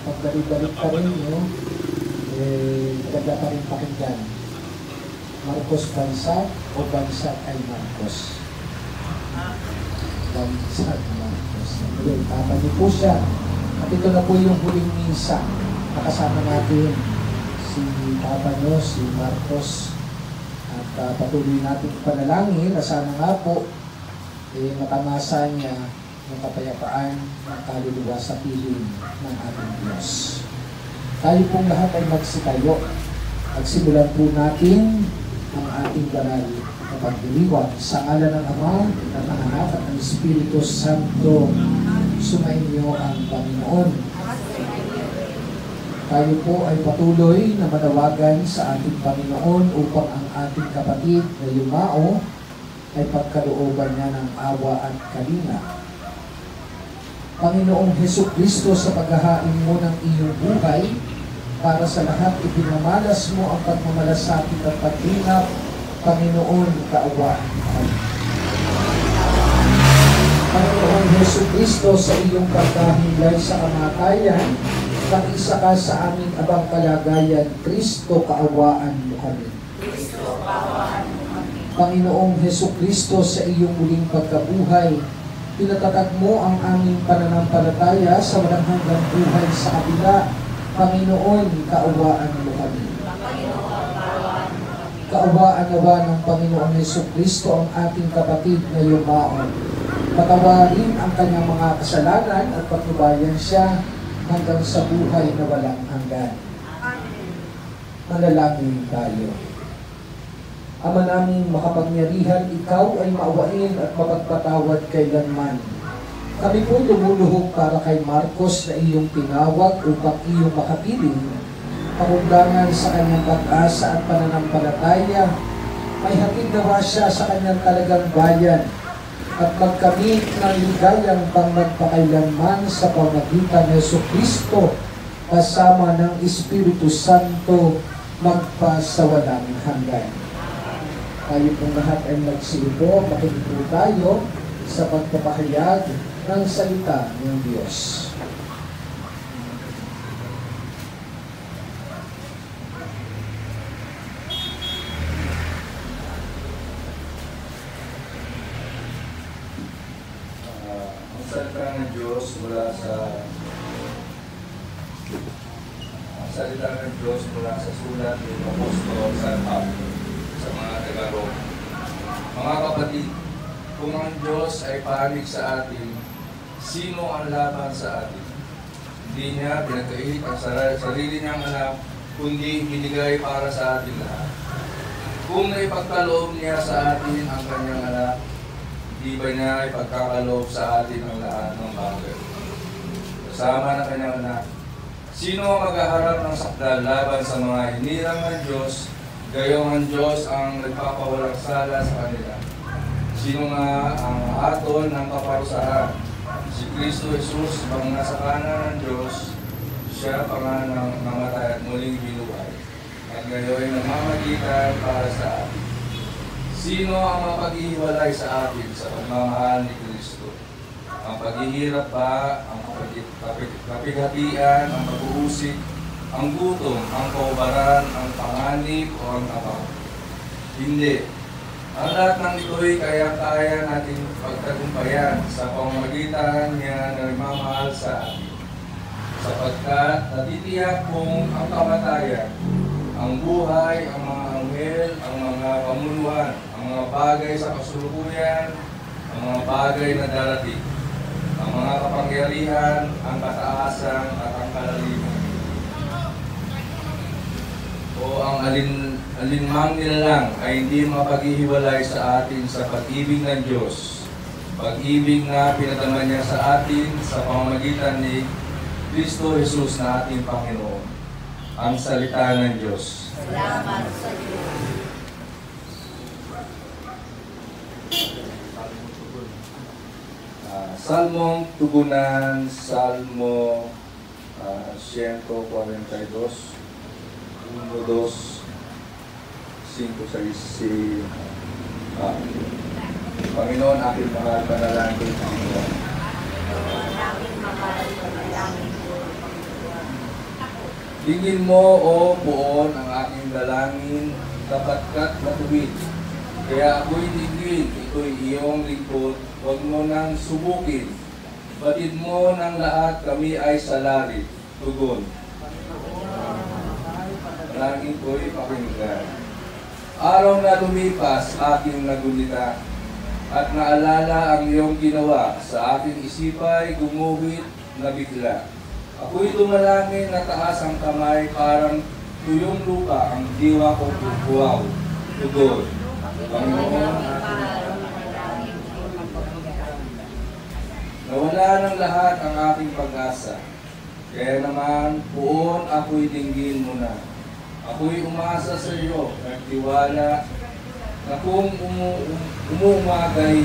Pagdali-dali pa rin nyo, ganda pa rin pakinggan. Marcos Bansag o Bansag ay Marcos? Bansag Marcos. Tama niyo po siya. At ito na po yung huling misa. Nakasama natin si Papa nyo, si Marcos. At patuloy natin panalangin na sana nga po matamasa niya ng kapayapaan ng kaluluwa sa piling ng ating Diyos. Tayo pong lahat ay magsitayo. At simulan po natin ang ating banal na pagdiriwang sa ngalan ng Ama, ng Anak at ng Espiritu Santo. Sumainyo ang Panginoon. Tayo po ay patuloy na manawagan sa ating Panginoon upang ang ating kapatid na yumao ay pagkalooban niya ng awa at kalinga. Panginoong Hesukristo, sa paghahain mo ng iyong buhay, para sa lahat ipinamalas mo ang pagmamalasakit at pag-inap, Panginoon, kaawaan. Panginoong Hesukristo, sa iyong pagkahilay sa kamatayan, nag-isa ka sa aming abang kalagayan, Kristo, kaawaan mo kami. Panginoong Hesukristo, sa iyong muling pagkabuhay, pinatatag mo ang aming pananampalataya sa walang hanggang buhay sa kabila. Panginoon, kaawaan mo kami. Kaawaan nawa ng Panginoong Hesukristo ang ating kapatid na yumaon. Patawarin ang kanyang mga kasalanan at patnubayan siya hanggang sa buhay na walang hanggan. Manalangin tayo. Ama naming makapangyarihan, ikaw ay maawain at mapagpatawad kailanman. Kami po lumuluhog para kay Marcos na iyong tinawag upang iyong makapiling, pangundangan sa kanyang pag-asa at pananampalataya, may hatid nawa siya sa kanyang talagang bayan at magkamit ng ligayang pangmagpakailanman sa pamagitan ng Jesucristo kasama ng Espiritu Santo magpasawalang hanggan. Tayo pong lahat ay magsiupo, makinig po tayo sa pagpapahayag ng salita ng Diyos. Ang salita ng Diyos mula sa sulat ng Apostol San Pablo sa mga taga-Roma. Mga kapatid, kung ang Diyos ay panig sa atin, sino ang laban sa atin? Hindi niya pinagkait ang sarili niyang anak, kundi binigay para sa atin lahat. Kung naipagkaloob niya sa atin ang kanyang anak, di ba niya ipagkakaloob sa atin ang lahat ng bagay? Kasama ng kanyang anak, sino ang maghaharap ng sakdal laban sa mga hinirang ng Diyos, gayong ang Diyos ang nagpapawalang sala sa kanila? Sino nga ang aton ng kaparusahan? Si Kristo Jesus, bang nasa kanan ng Diyos, siya pa nga nang namatay at muling binuhay, at ngayon ay namamagitan para sa atin. Sino ang mapaghihiwalay sa atin sa pagmamahal ni Kristo? Ang paghihirap ba, ang kapighatian, ang pag-uusig, ang gutom, ang kaubaran, ang panganib, o ang abang? Hindi. Ang lahat ng ito'y kaya-kaya natin pagtagumpayan sa pamamagitan niya na nagmamahal sa atin. Sapagkat natitiyak kong ang kamatayan, ang buhay, ang mga anghel, ang mga pamunuan, ang mga bagay sa kasalukuyan, ang mga bagay na darating, ang mga kapangyarihan, ang kataasan at ang kalaliman, o ang alinmang nilalang ay hindi mapaghihiwalay sa atin sa pag-ibig ng Diyos. Pag-ibig na pinadama niya sa atin sa pamamagitan ni Kristo Jesus na ating Panginoon. Ang salita ng Diyos. Salamat sa Diyos. Salmong tugunan, Salmo 142, 1, 2, 5, 6, Panginoon, aking mahal, panalangin ang Panginoon. Panginoon, aking mahal, panalangin ko. Dinggin mo, O Poon, ang aking dalangin, kapatkat na tuwid. Kaya ako'y dinggin, ito'y iyong lingkod, huwag mo nang subukin. Batid mo ng lahat, kami ay salari. Tugon. Dalangin ko'y pakinggan. Araw na lumipas, aking nagunita, at naalala ang iyong ginawa, sa aking isipay gumuhit na bigla. Ako'y tumalangin na taas ang kamay, parang tuyong lupa ang diwa ko buwaw. Tugon. Panginoon, nawala ng lahat ang aking pag-asa. Kaya naman, Poon, ako'y dinggin mo na. Ako'y umasa sa iyo, nagtiwala, na kung umumagay,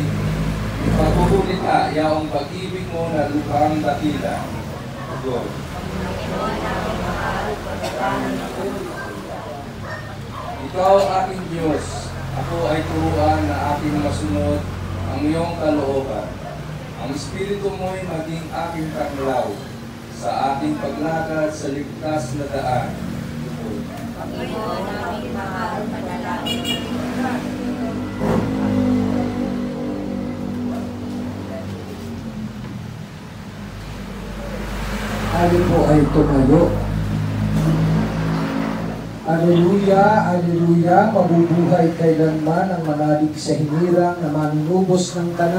ipaghuhuli ka, yaong pag-ibig mo na lupang dakila. Tugon. Ikaw aking Diyos, ako ay turuan na aking masunod ang iyong kalooban. Ang Espiritu mo'y maging aking tanglaw sa aking paglakad sa ligtas na daan. Tugon. Panginoon, aming mahal, panalangin. Tayo po ay tumayo. Aleluya, aleluya, mabubuhay kailanman ang manalig sa hinirang na manunubos ng kanan.